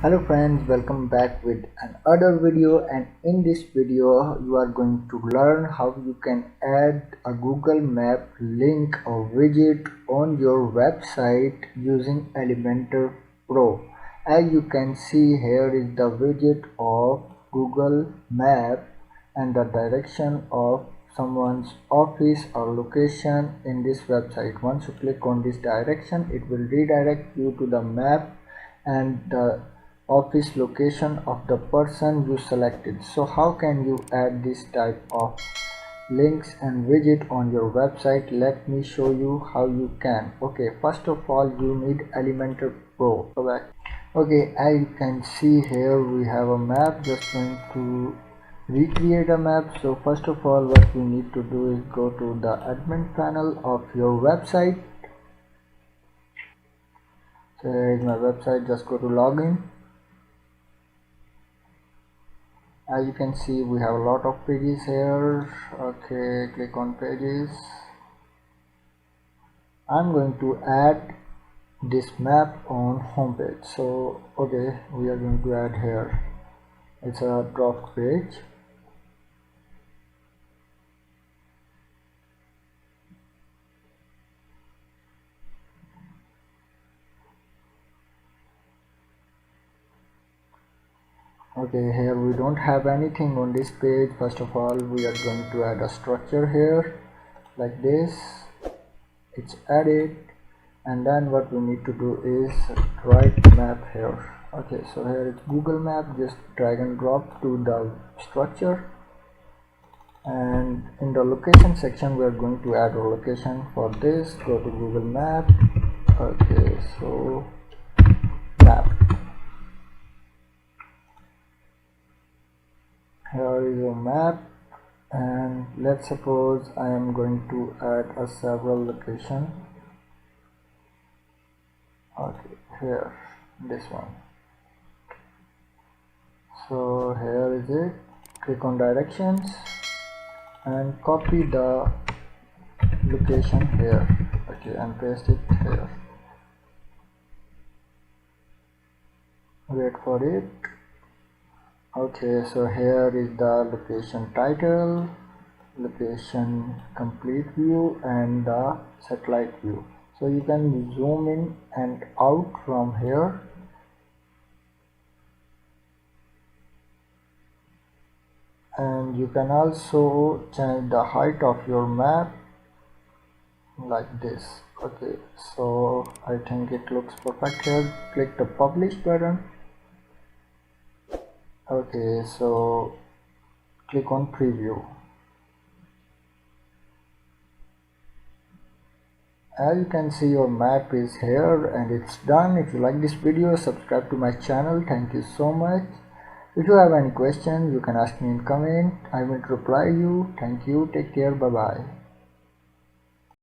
Hello friends, welcome back with another video, and in this video you are going to learn how you can add a Google Map link or widget on your website using Elementor Pro. As you can see, here is the widget of Google Map and the direction of someone's office or location in this website. Once you click on this direction, it will redirect you to the map and the office location of the person you selected. So how can you add this type of links and widget on your website? Let me show you how you can. Okay, first of all you need Elementor Pro. Okay, as you can see here we have a map. Just going to recreate a map. So first of all what we need to do is go to the admin panel of your website. So here is my website. Just go to login. As you can see we have a lot of pages here. Okay, click on pages. I'm going to add this map on homepage. So okay, we are going to add here. It's a draft page. Okay, here we don't have anything on this page. First of all we are going to add a structure here like this. It's added, and then what we need to do is write map here. Okay, so here it's Google Map. Just drag and drop to the structure, and in the location section we are going to add a location. For this, go to Google Map. Okay, so map. Here is your map, and let's suppose I am going to add a several location. Okay, here, this one. So here is it. Click on directions and copy the location here. Okay, and paste it here. Wait for it. Okay, so here is the location title, location complete view, and the satellite view. So you can zoom in and out from here. And you can also change the height of your map like this. Okay, so I think it looks perfect here. Click the publish button. Okay, so click on preview. As you can see, your map is here and it's done. If you like this video, subscribe to my channel. Thank you so much. If you have any questions, you can ask me in comment. I will reply you. Thank you. Take care. Bye bye.